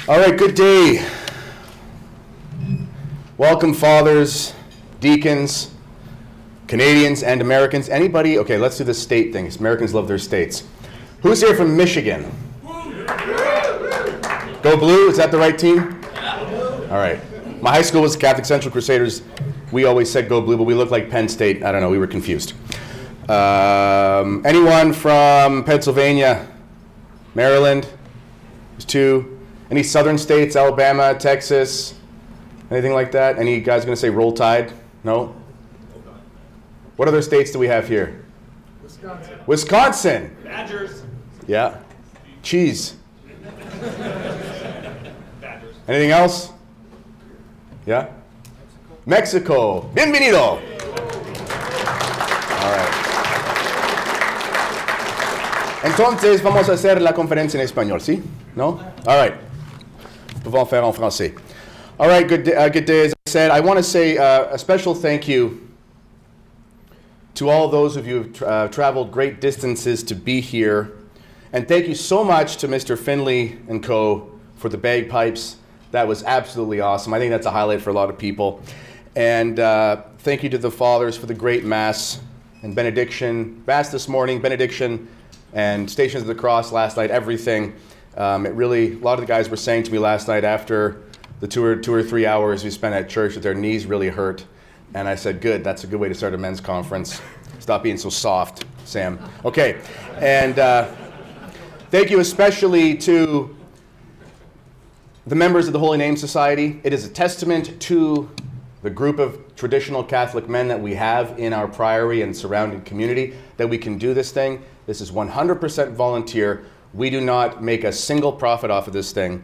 All right, good day. Welcome, fathers, deacons, Canadians, and Americans. Anybody? Okay, let's do the state thing. Americans love their states. Who's here from Michigan? Go Blue, is that the right team? All right. My high school was Catholic Central Crusaders. We always said Go Blue, but we looked like Penn State. I don't know, we were confused. Anyone from Pennsylvania, Maryland? There's two. Any southern states, Alabama, Texas, anything like that? Any guys going to say Roll Tide? No? What other states do we have here? Wisconsin. Wisconsin. Badgers. Yeah. Cheese. Badgers. Anything else? Yeah? Mexico. Bienvenido. All right. Entonces, vamos a hacer la conferencia en español, ¿sí? No? All right. Pouvons faire en français. All right, good day. As I said, I want to say a special thank you to all those of you who've traveled great distances to be here. And thank you so much to Mr. Finley and co. for the bagpipes. That was absolutely awesome. I think that's a highlight for a lot of people. And thank you to the fathers for the great Mass and benediction. Mass this morning, benediction, and Stations of the Cross last night, everything. It really, a lot of the guys were saying to me last night after the two or 3 hours we spent at church that their knees really hurt. And I said, good, that's a good way to start a men's conference. Stop being so soft, Sam. Okay, and thank you especially to the members of the Holy Name Society. It is a testament to the group of traditional Catholic men that we have in our priory and surrounding community that we can do this thing. This is 100% volunteer. We do not make a single profit off of this thing.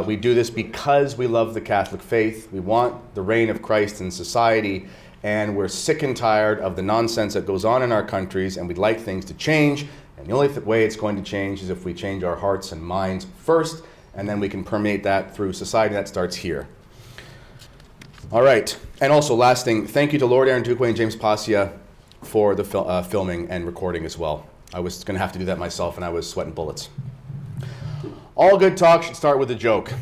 We do this because we love the Catholic faith. We want the reign of Christ in society, and we're sick and tired of the nonsense that goes on in our countries, and we'd like things to change. And the only way it's going to change is if we change our hearts and minds first, and then we can permeate that through society. That starts here. All right. And also, last thing, thank you to Lord Aaron Duque and James Passia for the filming and recording as well. I was going to have to do that myself, and I was sweating bullets. All good talk should start with a joke.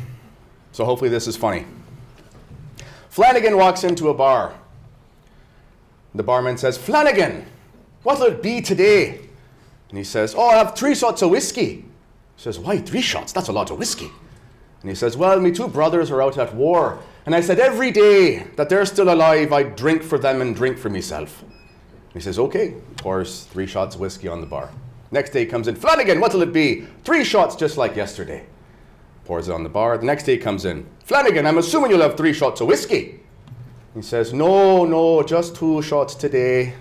So hopefully this is funny. Flanagan walks into a bar. The barman says, Flanagan, what'll it be today? And he says, oh, I'll have 3 shots of whiskey. He says, why 3 shots? That's a lot of whiskey. And he says, well, me 2 brothers are out at war. And I said, every day that they're still alive, I drink for them and drink for myself. He says, okay. Pours 3 shots of whiskey on the bar. Next day he comes in, Flanagan, what'll it be? 3 shots just like yesterday. Pours it on the bar. The next day he comes in, Flanagan, I'm assuming you'll have 3 shots of whiskey. He says, no, just 2 shots today.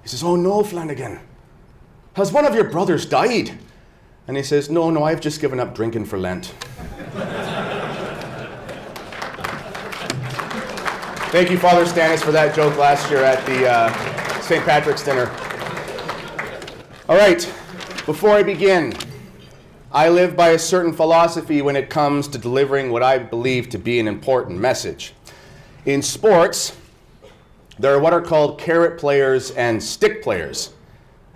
He says, oh no, Flanagan. Has one of your brothers died? And he says, no, I've just given up drinking for Lent. Thank you, Father Stannis, for that joke last year at the St. Patrick's dinner. All right, before I begin, I live by a certain philosophy when it comes to delivering what I believe to be an important message. In sports, there are what are called carrot players and stick players.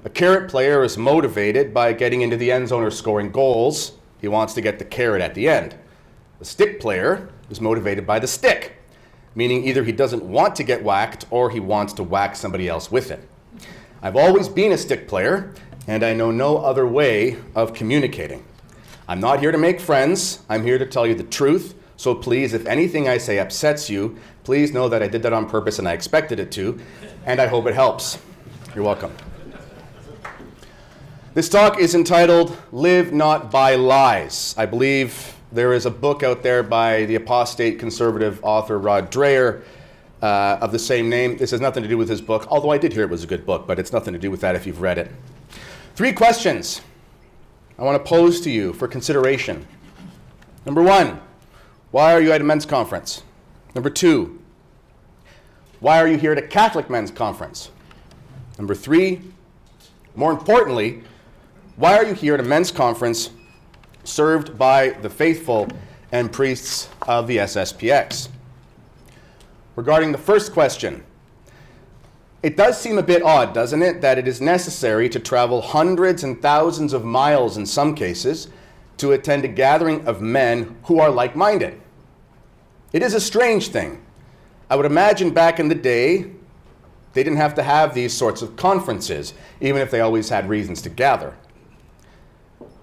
A carrot player is motivated by getting into the end zone or scoring goals. He wants to get the carrot at the end. The stick player is motivated by the stick, meaning either he doesn't want to get whacked or he wants to whack somebody else with it. I've always been a stick player, and I know no other way of communicating. I'm not here to make friends. I'm here to tell you the truth. So please, if anything I say upsets you, please know that I did that on purpose and I expected it to, and I hope it helps. You're welcome. This talk is entitled, Live Not by Lies. I believe there is a book out there by the apostate conservative author Rod Dreher of the same name. This has nothing to do with his book, although I did hear it was a good book, but it's nothing to do with that if you've read it. 3 questions I want to pose to you for consideration. Number 1, why are you at a men's conference? Number 2, why are you here at a Catholic men's conference? Number 3, more importantly, why are you here at a men's conference served by the faithful and priests of the SSPX? Regarding the first question, it does seem a bit odd, doesn't it, that it is necessary to travel hundreds and thousands of miles in some cases to attend a gathering of men who are like-minded. It is a strange thing. I would imagine back in the day, they didn't have to have these sorts of conferences, even if they always had reasons to gather.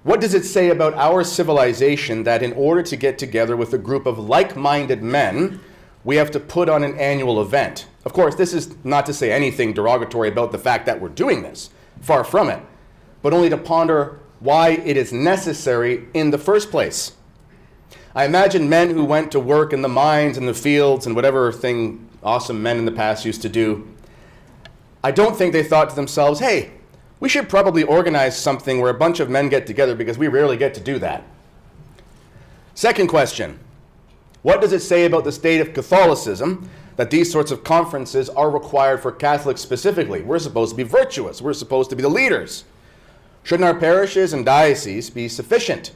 What does it say about our civilization that in order to get together with a group of like-minded men, we have to put on an annual event? Of course, this is not to say anything derogatory about the fact that we're doing this, far from it, but only to ponder why it is necessary in the first place. I imagine men who went to work in the mines and the fields and whatever thing awesome men in the past used to do. I don't think they thought to themselves, hey, we should probably organize something where a bunch of men get together because we rarely get to do that. Second question, what does it say about the state of Catholicism that these sorts of conferences are required for Catholics specifically? We're supposed to be virtuous. We're supposed to be the leaders. Shouldn't our parishes and dioceses be sufficient?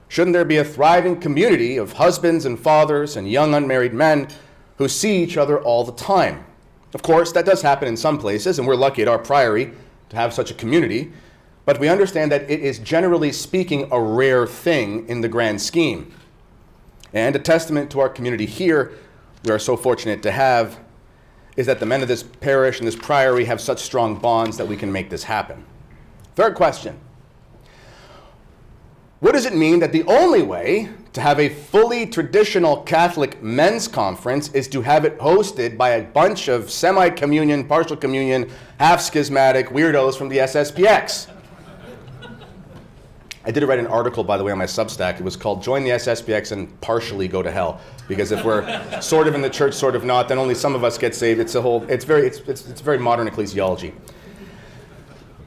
Shouldn't there be a thriving community of husbands and fathers and young unmarried men who see each other all the time? Of course, that does happen in some places, and we're lucky at our priory to have such a community, but we understand that it is generally speaking a rare thing in the grand scheme. And a testament to our community here, we are so fortunate to have, is that the men of this parish and this priory have such strong bonds that we can make this happen. Third question. What does it mean that the only way to have a fully traditional Catholic men's conference is to have it hosted by a bunch of semi-communion, partial communion, half-schismatic weirdos from the SSPX? I did write an article, by the way, on my Substack. It was called Join the SSPX and Partially Go to Hell. Because if we're sort of in the church, sort of not, then only some of us get saved. It's very modern ecclesiology.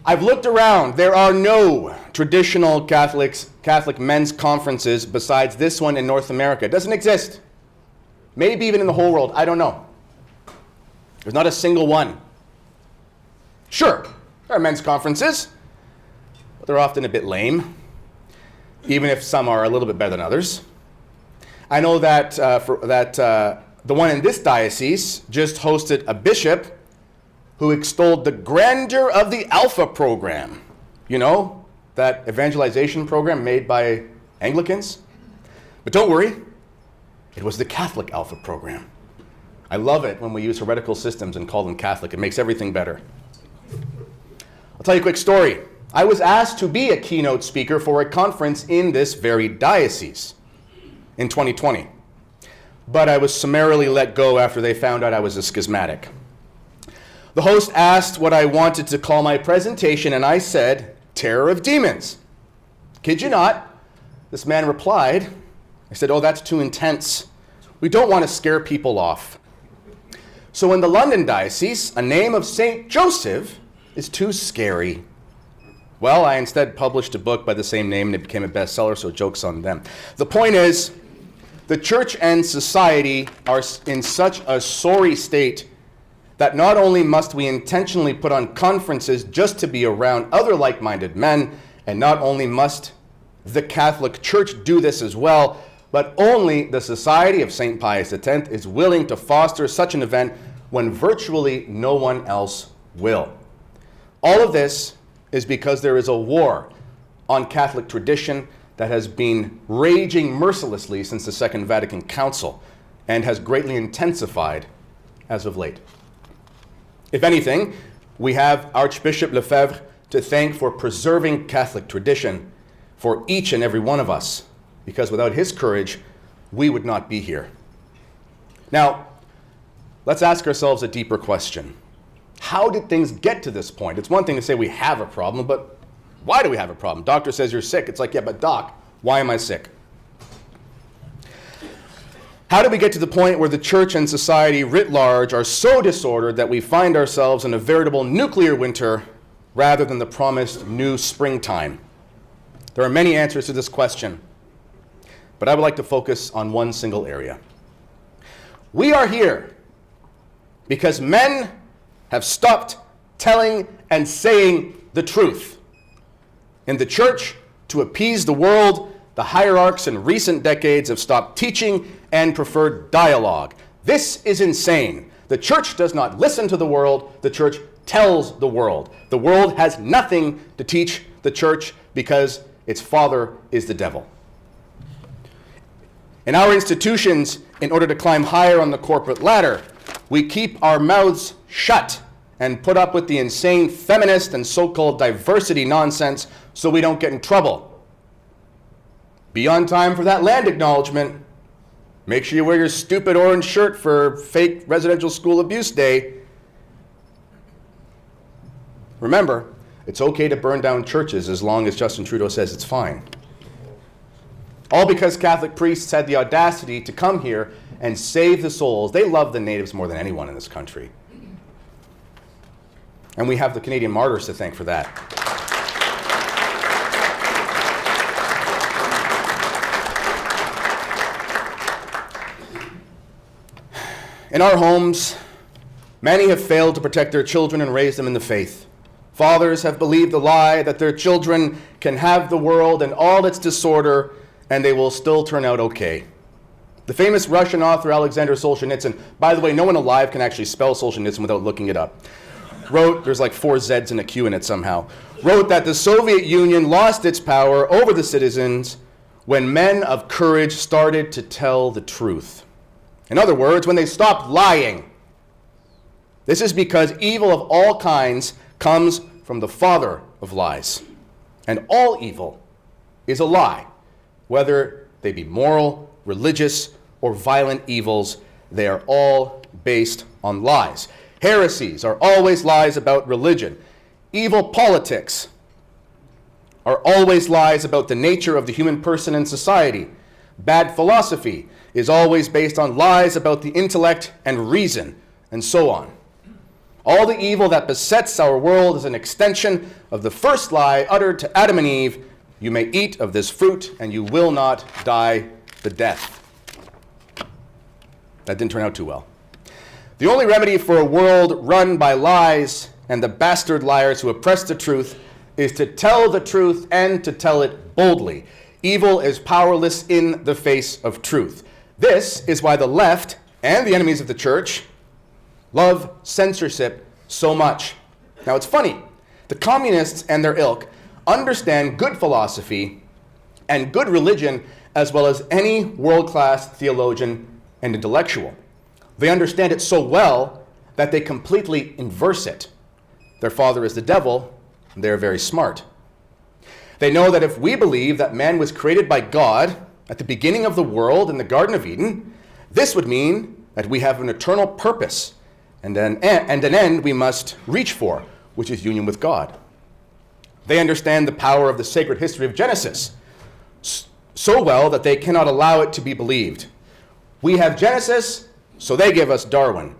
I've looked around. There are no traditional Catholic men's conferences besides this one in North America. It doesn't exist. Maybe even in the whole world. I don't know. There's not a single one. Sure, there are men's conferences, but they're often a bit lame, even if some are a little bit better than others. I know that the one in this diocese just hosted a bishop who extolled the grandeur of the Alpha program. You know, that evangelization program made by Anglicans. But don't worry, it was the Catholic Alpha program. I love it when we use heretical systems and call them Catholic. It makes everything better. I'll tell you a quick story. I was asked to be a keynote speaker for a conference in this very diocese in 2020. But I was summarily let go after they found out I was a schismatic. The host asked what I wanted to call my presentation, and I said, Terror of Demons. Kid you not, this man replied, I said, oh, that's too intense. We don't want to scare people off. So in the London diocese, a name of St. Joseph is too scary. Well, I instead published a book by the same name, and it became a bestseller, so joke's on them. The point is, the church and society are in such a sorry state that not only must we intentionally put on conferences just to be around other like-minded men, and not only must the Catholic Church do this as well, but only the Society of St. Pius X is willing to foster such an event when virtually no one else will. All of this is because there is a war on Catholic tradition that has been raging mercilessly since the Second Vatican Council and has greatly intensified as of late. If anything, we have Archbishop Lefebvre to thank for preserving Catholic tradition for each and every one of us, because without his courage, we would not be here. Now, let's ask ourselves a deeper question. How did things get to this point? It's one thing to say we have a problem, but why do we have a problem? Doctor says you're sick. It's like, yeah, but doc, why am I sick? How did we get to the point where the church and society writ large are so disordered that we find ourselves in a veritable nuclear winter rather than the promised new springtime? There are many answers to this question, but I would like to focus on one single area. We are here because men have stopped telling and saying the truth. In the church, to appease the world, the hierarchs in recent decades have stopped teaching and preferred dialogue. This is insane. The church does not listen to the world. The church tells the world. The world has nothing to teach the church because its father is the devil. In our institutions, in order to climb higher on the corporate ladder, we keep our mouths shut and put up with the insane feminist and so-called diversity nonsense so we don't get in trouble. Be on time for that land acknowledgement. Make sure you wear your stupid orange shirt for fake residential school abuse day. Remember, it's okay to burn down churches as long as Justin Trudeau says it's fine. All because Catholic priests had the audacity to come here and save the souls. They love the natives more than anyone in this country. And we have the Canadian Martyrs to thank for that. In our homes, many have failed to protect their children and raise them in the faith. Fathers have believed the lie that their children can have the world and all its disorder, and they will still turn out okay. The famous Russian author Alexander Solzhenitsyn, by the way, no one alive can actually spell Solzhenitsyn without looking it up, wrote, there's like 4 Z's and a Q in it somehow, wrote that the Soviet Union lost its power over the citizens when men of courage started to tell the truth. In other words, when they stopped lying. This is because evil of all kinds comes from the father of lies. And all evil is a lie. Whether they be moral, religious, or violent evils, they are all based on lies. Heresies are always lies about religion. Evil politics are always lies about the nature of the human person and society. Bad philosophy is always based on lies about the intellect and reason, and so on. All the evil that besets our world is an extension of the first lie uttered to Adam and Eve: you may eat of this fruit and you will not die the death. That didn't turn out too well. The only remedy for a world run by lies and the bastard liars who oppress the truth is to tell the truth and to tell it boldly. Evil is powerless in the face of truth. This is why the left and the enemies of the church love censorship so much. Now it's funny, the communists and their ilk understand good philosophy and good religion as well as any world-class theologian and intellectual. They understand it so well that they completely inverse it. Their father is the devil, and they're very smart. They know that if we believe that man was created by God at the beginning of the world in the Garden of Eden, this would mean that we have an eternal purpose and an end we must reach for, which is union with God. They understand the power of the sacred history of Genesis so well that they cannot allow it to be believed. We have Genesis, so they give us Darwin.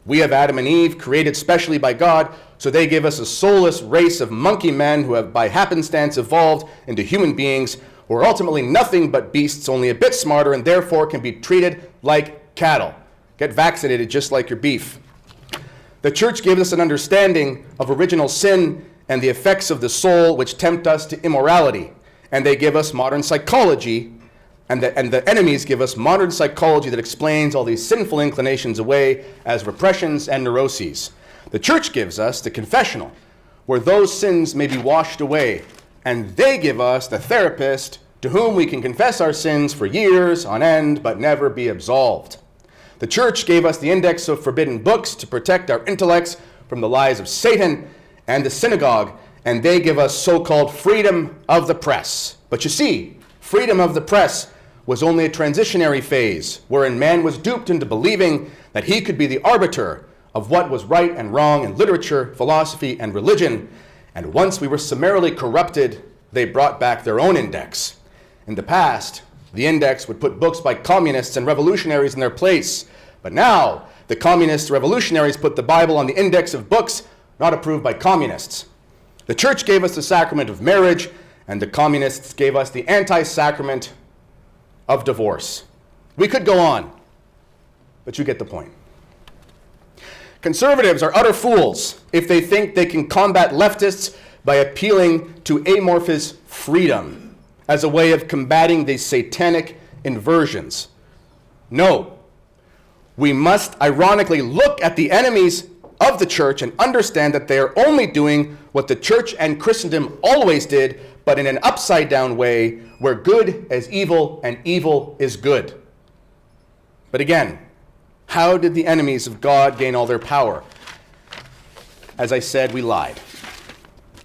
We have Adam and Eve, created specially by God, so they give us a soulless race of monkey men who have by happenstance evolved into human beings who are ultimately nothing but beasts, only a bit smarter, and therefore can be treated like cattle. Get vaccinated just like your beef. The church gives us an understanding of original sin and the effects of the soul which tempt us to immorality. And they give us modern psychology, and the enemies give us modern psychology that explains all these sinful inclinations away as repressions and neuroses. The church gives us the confessional, where those sins may be washed away, and they give us the therapist to whom we can confess our sins for years on end but never be absolved. The church gave us the index of forbidden books to protect our intellects from the lies of Satan and the synagogue, and they give us so-called freedom of the press. But you see, freedom of the press was only a transitionary phase wherein man was duped into believing that he could be the arbiter of what was right and wrong in literature, philosophy, and religion. And once we were summarily corrupted, they brought back their own index. In the past, the index would put books by communists and revolutionaries in their place. But now, the communist revolutionaries put the Bible on the index of books not approved by communists. The church gave us the sacrament of marriage, and the communists gave us the anti-sacrament of divorce. We could go on, but you get the point. Conservatives are utter fools if they think they can combat leftists by appealing to amorphous freedom as a way of combating these satanic inversions. No, we must ironically look at the enemies of the church and understand that they are only doing what the church and Christendom always did, but in an upside-down way, where good is evil and evil is good. But again, how did the enemies of God gain all their power? As I said, we lied.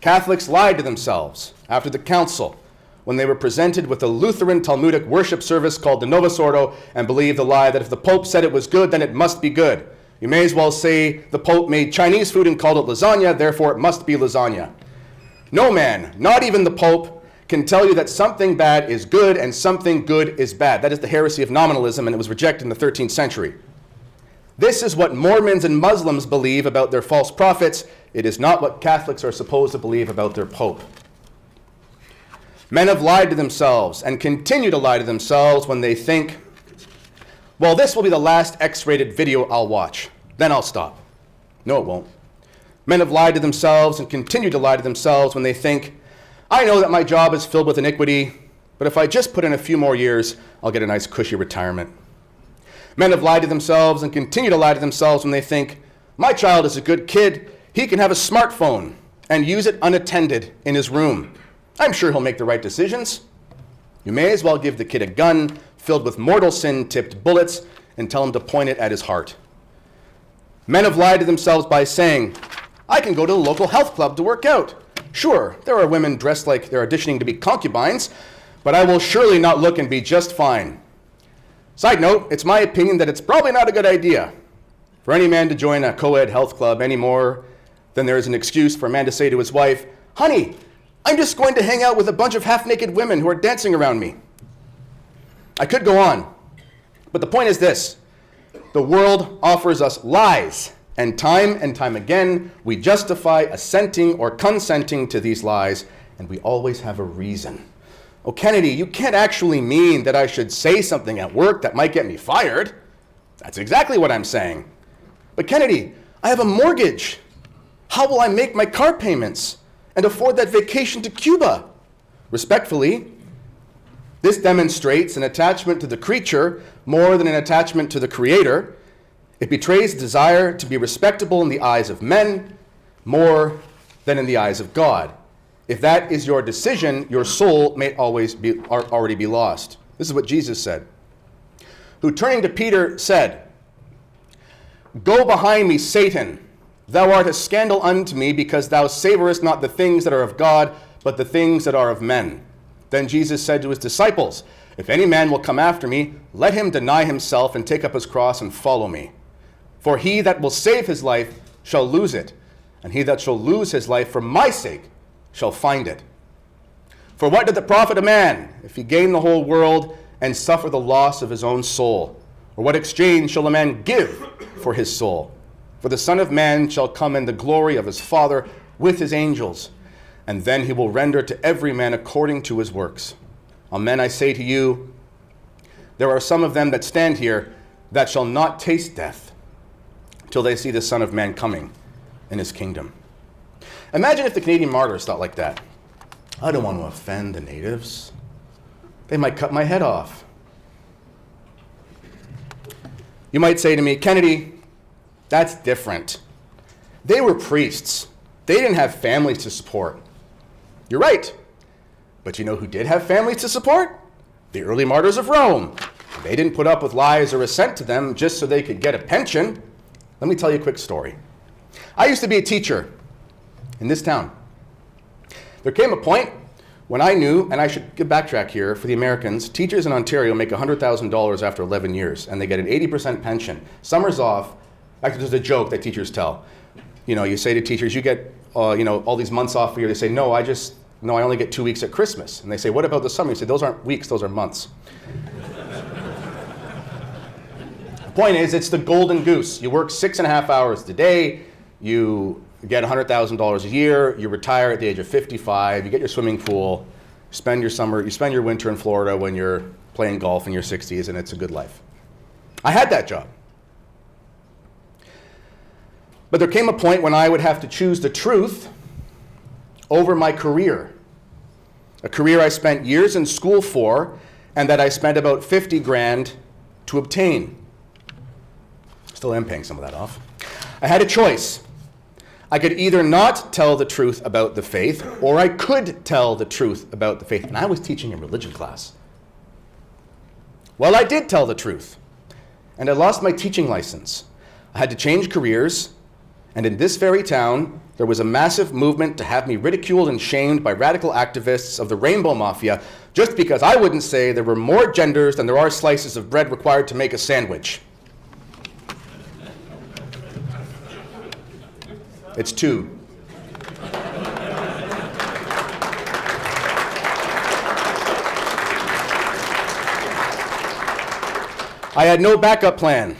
Catholics lied to themselves after the council when they were presented with a Lutheran Talmudic worship service called the Novus Ordo and believed the lie that if the Pope said it was good, then it must be good. You may as well say the Pope made Chinese food and called it lasagna, therefore it must be lasagna. No man, not even the Pope, can tell you that something bad is good and something good is bad. That is the heresy of nominalism, and it was rejected in the 13th century. This is what Mormons and Muslims believe about their false prophets. It is not what Catholics are supposed to believe about their Pope. Men have lied to themselves and continue to lie to themselves when they think, well, this will be the last X-rated video I'll watch. Then I'll stop. No, it won't. Men have lied to themselves and continue to lie to themselves when they think, I know that my job is filled with iniquity, but if I just put in a few more years, I'll get a nice cushy retirement. Men have lied to themselves and continue to lie to themselves when they think, my child is a good kid, he can have a smartphone and use it unattended in his room. I'm sure he'll make the right decisions. You may as well give the kid a gun filled with mortal sin-tipped bullets and tell him to point it at his heart. Men have lied to themselves by saying, I can go to the local health club to work out. Sure, there are women dressed like they're auditioning to be concubines, but I will surely not look and be just fine. Side note, it's my opinion that it's probably not a good idea for any man to join a co-ed health club any more than there is an excuse for a man to say to his wife, honey, I'm just going to hang out with a bunch of half-naked women who are dancing around me. I could go on, but the point is this. The world offers us lies, and time again, we justify assenting or consenting to these lies, and we always have a reason. Oh, Kennedy, you can't actually mean that I should say something at work that might get me fired. That's exactly what I'm saying. But Kennedy, I have a mortgage. How will I make my car payments and afford that vacation to Cuba? Respectfully, this demonstrates an attachment to the creature more than an attachment to the Creator. It betrays a desire to be respectable in the eyes of men more than in the eyes of God. If that is your decision, your soul may already be lost. This is what Jesus said, who turning to Peter said, Go behind me, Satan. Thou art a scandal unto me, because thou savorest not the things that are of God, but the things that are of men. Then Jesus said to his disciples, If any man will come after me, let him deny himself and take up his cross and follow me. For he that will save his life shall lose it, and he that shall lose his life for my sake shall find it. For what did it profit a man if he gain the whole world and suffer the loss of his own soul? Or what exchange shall a man give for his soul? For the Son of Man shall come in the glory of his Father with his angels, and then he will render to every man according to his works. Amen, I say to you, there are some of them that stand here that shall not taste death till they see the Son of Man coming in his kingdom. Imagine if the Canadian Martyrs thought like that. I don't want to offend the natives. They might cut my head off. You might say to me, Kennedy, that's different. They were priests. They didn't have families to support. You're right. But you know who did have families to support? The early martyrs of Rome. They didn't put up with lies or assent to them just so they could get a pension. Let me tell you a quick story. I used to be a teacher in this town. There came a point when I knew, and I should backtrack here for the Americans, teachers in Ontario make $100,000 after 11 years, and they get an 80% pension. Summers off. Actually, there's a joke that teachers tell. You know, you say to teachers, you get, all these months off a year. They say, no, I only get 2 weeks at Christmas. And they say, what about the summer? You say, those aren't weeks, those are months. The point is, it's the golden goose. You work 6.5 hours a day. You get $100,000 a year. You retire at the age of 55. You get your swimming pool. You spend your winter in Florida when you're playing golf in your 60s, and it's a good life. I had that job. But there came a point when I would have to choose the truth over my career. A career I spent years in school for, and that I spent about $50,000 to obtain. Still am paying some of that off. I had a choice. I could either not tell the truth about the faith, or I could tell the truth about the faith. And I was teaching a religion class. Well, I did tell the truth, and I lost my teaching license. I had to change careers, and in this very town, there was a massive movement to have me ridiculed and shamed by radical activists of the Rainbow Mafia just because I wouldn't say there were more genders than there are slices of bread required to make a sandwich. It's 2. I had no backup plan.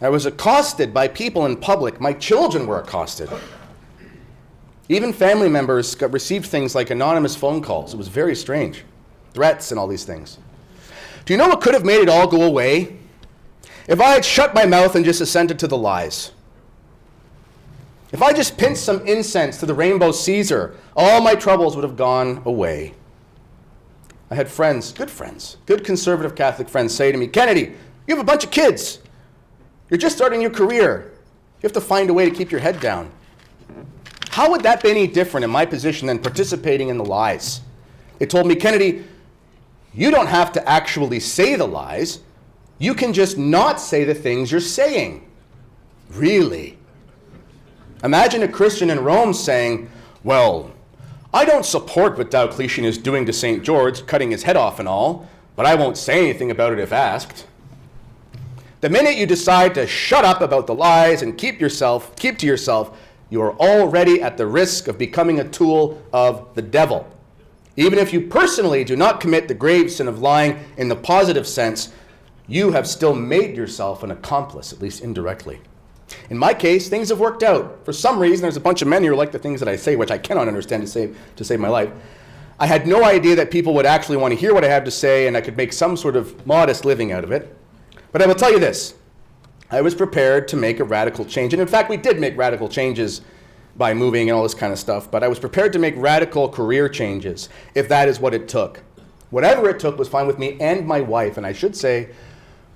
I was accosted by people in public. My children were accosted. Even family members received things like anonymous phone calls. It was very strange. Threats and all these things. Do you know what could have made it all go away? If I had shut my mouth and just assented to the lies. If I just pinched some incense to the rainbow Caesar, all my troubles would have gone away. I had friends, good conservative Catholic friends say to me, Kennedy, you have a bunch of kids. You're just starting your career. You have to find a way to keep your head down. How would that be any different in my position than participating in the lies? They told me, Kennedy, you don't have to actually say the lies. You can just not say the things you're saying. Really? Imagine a Christian in Rome saying, well, I don't support what Diocletian is doing to St. George, cutting his head off and all, but I won't say anything about it if asked. The minute you decide to shut up about the lies and keep to yourself, you are already at the risk of becoming a tool of the devil. Even if you personally do not commit the grave sin of lying in the positive sense, you have still made yourself an accomplice, at least indirectly. In my case, things have worked out. For some reason, there's a bunch of men here who like the things that I say, which I cannot understand to save my life. I had no idea that people would actually want to hear what I have to say, and I could make some sort of modest living out of it. But I will tell you this. I was prepared to make a radical change. And in fact, we did make radical changes by moving and all this kind of stuff. But I was prepared to make radical career changes if that is what it took. Whatever it took was fine with me and my wife. And I should say,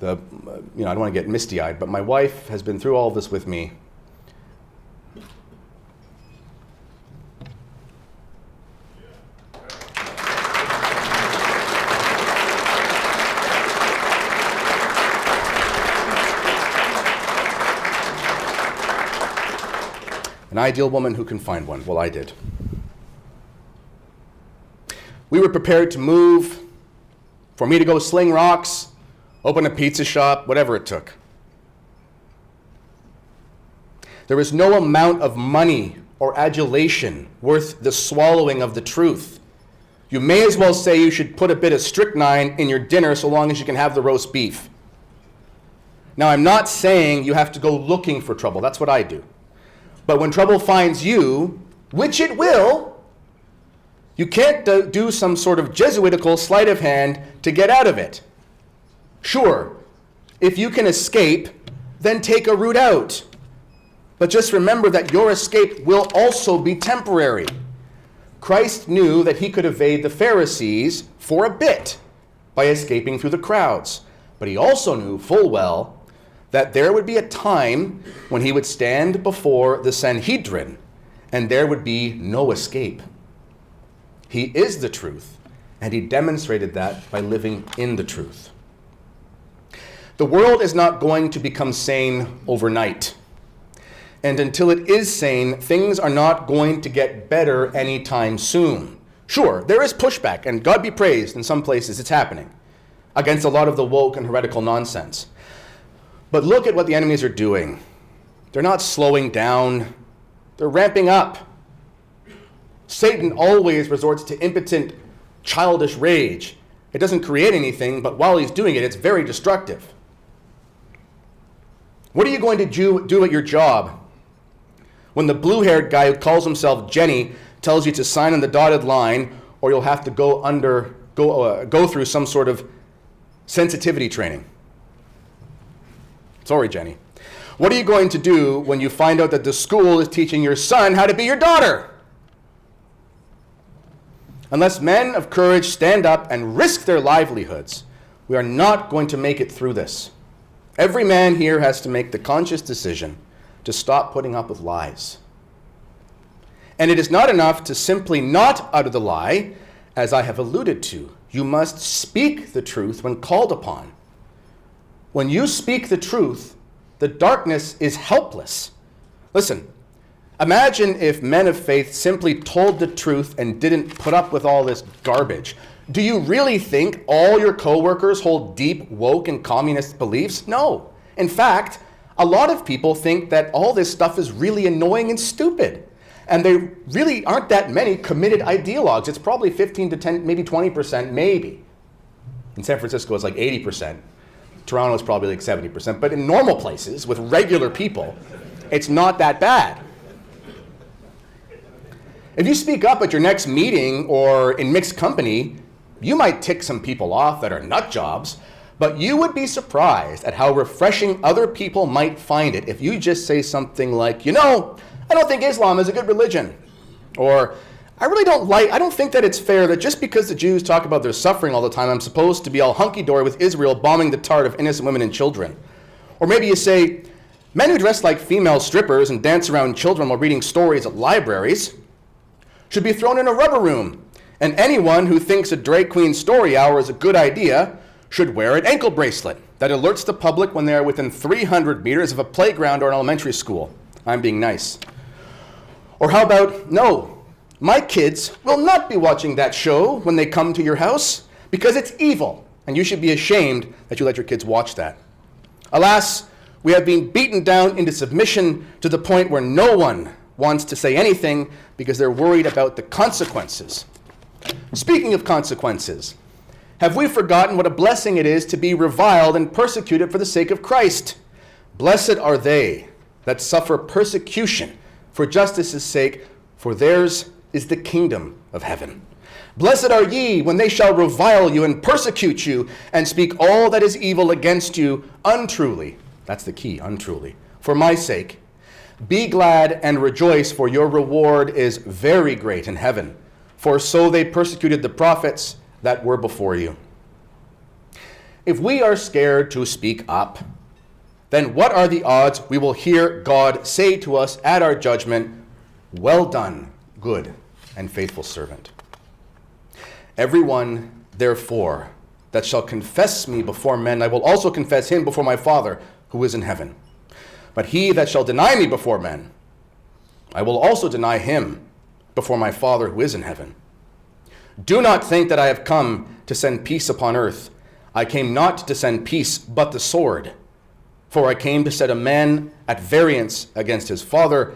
I don't want to get misty-eyed, but my wife has been through all this with me. An ideal woman who can find one. Well, I did. We were prepared to move, for me to go sling rocks, open a pizza shop, whatever it took. There is no amount of money or adulation worth the swallowing of the truth. You may as well say you should put a bit of strychnine in your dinner so long as you can have the roast beef. Now, I'm not saying you have to go looking for trouble. That's what I do. But when trouble finds you, which it will, you can't do some sort of Jesuitical sleight of hand to get out of it. Sure, if you can escape, then take a route out. But just remember that your escape will also be temporary. Christ knew that he could evade the Pharisees for a bit by escaping through the crowds. But he also knew full well that there would be a time when he would stand before the Sanhedrin, and there would be no escape. He is the truth, and he demonstrated that by living in the truth. The world is not going to become sane overnight. And until it is sane, things are not going to get better anytime soon. Sure, there is pushback, and God be praised, in some places it's happening, against a lot of the woke and heretical nonsense. But look at what the enemies are doing. They're not slowing down. They're ramping up. Satan always resorts to impotent, childish rage. It doesn't create anything, but while he's doing it, it's very destructive. What are you going to do at your job when the blue-haired guy who calls himself Jenny tells you to sign on the dotted line, or you'll have to go through some sort of sensitivity training? Sorry, Jenny. What are you going to do when you find out that the school is teaching your son how to be your daughter? Unless men of courage stand up and risk their livelihoods, we are not going to make it through this. Every man here has to make the conscious decision to stop putting up with lies. And it is not enough to simply not utter the lie, as I have alluded to. You must speak the truth when called upon. When you speak the truth, the darkness is helpless. Listen, imagine if men of faith simply told the truth and didn't put up with all this garbage. Do you really think all your coworkers hold deep, woke, and communist beliefs? No. In fact, a lot of people think that all this stuff is really annoying and stupid. And there really aren't that many committed ideologues. It's probably 15 to 10, maybe 20%, maybe. In San Francisco, it's like 80%. Toronto is probably like 70%. But in normal places, with regular people, it's not that bad. If you speak up at your next meeting or in mixed company, you might tick some people off that are nut jobs, but you would be surprised at how refreshing other people might find it if you just say something like, I don't think Islam is a good religion. Or, I don't think that it's fair that just because the Jews talk about their suffering all the time, I'm supposed to be all hunky-dory with Israel bombing the tart of innocent women and children. Or maybe you say, men who dress like female strippers and dance around children while reading stories at libraries should be thrown in a rubber room. And anyone who thinks a drag queen story hour is a good idea should wear an ankle bracelet that alerts the public when they are within 300 meters of a playground or an elementary school. I'm being nice. Or how about, no, my kids will not be watching that show when they come to your house because it's evil, and you should be ashamed that you let your kids watch that. Alas, we have been beaten down into submission to the point where no one wants to say anything because they're worried about the consequences. Speaking of consequences, have we forgotten what a blessing it is to be reviled and persecuted for the sake of Christ? Blessed are they that suffer persecution for justice's sake, for theirs is the kingdom of heaven. Blessed are ye when they shall revile you and persecute you and speak all that is evil against you untruly. That's the key, untruly. For my sake, be glad and rejoice, for your reward is very great in heaven. For so they persecuted the prophets that were before you. If we are scared to speak up, then what are the odds we will hear God say to us at our judgment, well done, good and faithful servant. Everyone, therefore, that shall confess me before men, I will also confess him before my Father who is in heaven. But he that shall deny me before men, I will also deny him before my Father who is in heaven. Do not think that I have come to send peace upon earth. I came not to send peace, but the sword. For I came to set a man at variance against his father,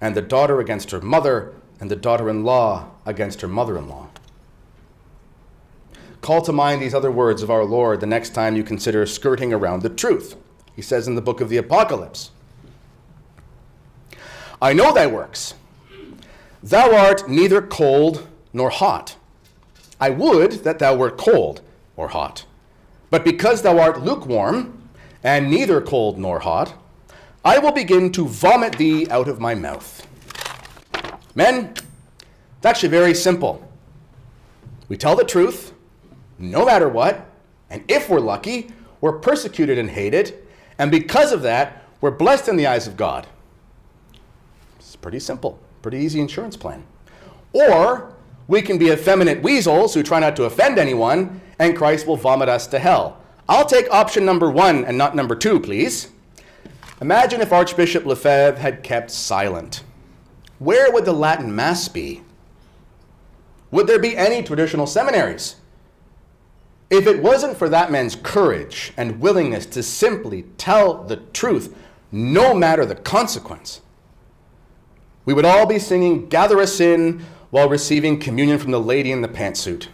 and the daughter against her mother, and the daughter-in-law against her mother-in-law. Call to mind these other words of our Lord the next time you consider skirting around the truth. He says in the book of the Apocalypse, I know thy works. Thou art neither cold nor hot. I would that thou wert cold or hot. But because thou art lukewarm, and neither cold nor hot, I will begin to vomit thee out of my mouth. Men, it's actually very simple. We tell the truth, no matter what, and if we're lucky, we're persecuted and hated, and because of that, we're blessed in the eyes of God. It's pretty simple, pretty easy insurance plan. Or we can be effeminate weasels who try not to offend anyone, and Christ will vomit us to hell. I'll take option number 1 and not number 2, please. Imagine if Archbishop Lefebvre had kept silent. Where would the Latin Mass be? Would there be any traditional seminaries? If it wasn't for that man's courage and willingness to simply tell the truth, no matter the consequence, we would all be singing "Gather Us In" while receiving communion from the lady in the pantsuit.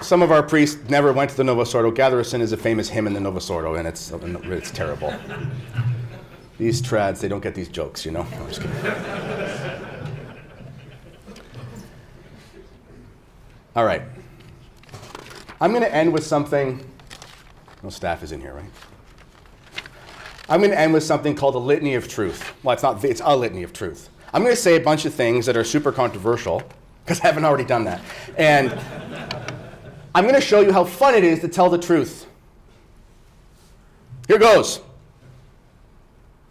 Some of our priests never went to the Novus Ordo. "Gather Us In" is a famous hymn in the Novus Ordo, and it's terrible. These trads, they don't get these jokes, you know? No, I'm just kidding. All right. I'm going to end with something. No staff is in here, right? I'm going to end with something called a Litany of Truth. Well, it's a Litany of Truth. I'm going to say a bunch of things that are super controversial, because I haven't already done that. And I'm going to show you how fun it is to tell the truth. Here goes.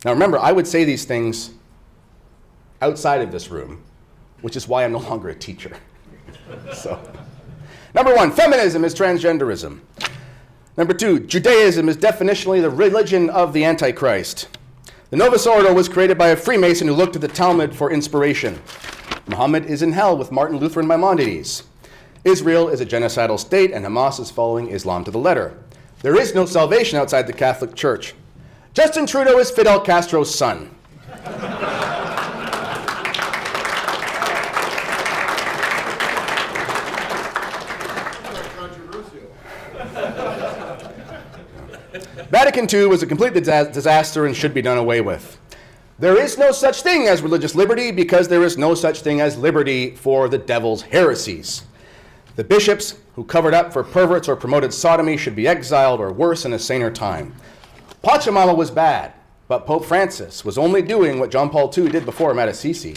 Now remember, I would say these things outside of this room, which is why I'm no longer a teacher. So, number 1, feminism is transgenderism. Number 2, Judaism is definitionally the religion of the Antichrist. The Novus Ordo was created by a Freemason who looked to the Talmud for inspiration. Muhammad is in hell with Martin Luther and Maimonides. Israel is a genocidal state, and Hamas is following Islam to the letter. There is no salvation outside the Catholic Church. Justin Trudeau is Fidel Castro's son. Vatican II was a complete disaster and should be done away with. There is no such thing as religious liberty because there is no such thing as liberty for the devil's heresies. The bishops who covered up for perverts or promoted sodomy should be exiled or worse in a saner time. Pachamama was bad, but Pope Francis was only doing what John Paul II did before him at Assisi.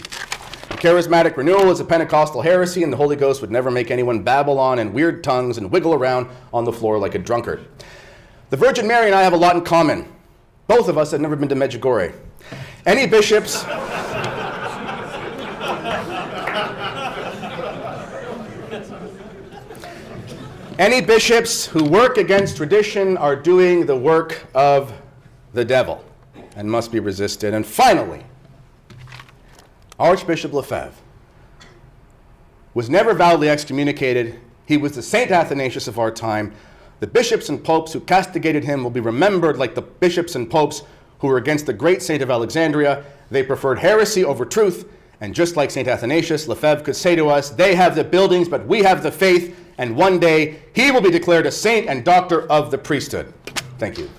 Charismatic renewal is a Pentecostal heresy, and the Holy Ghost would never make anyone babble on in weird tongues and wiggle around on the floor like a drunkard. The Virgin Mary and I have a lot in common. Both of us have never been to Medjugorje. Any bishops... Any bishops who work against tradition are doing the work of the devil and must be resisted. And finally, Archbishop Lefebvre was never validly excommunicated. He was the Saint Athanasius of our time. The bishops and popes who castigated him will be remembered like the bishops and popes who were against the great saint of Alexandria. They preferred heresy over truth. And just like Saint Athanasius, Lefebvre could say to us, they have the buildings, but we have the faith. And one day, he will be declared a saint and doctor of the priesthood. Thank you.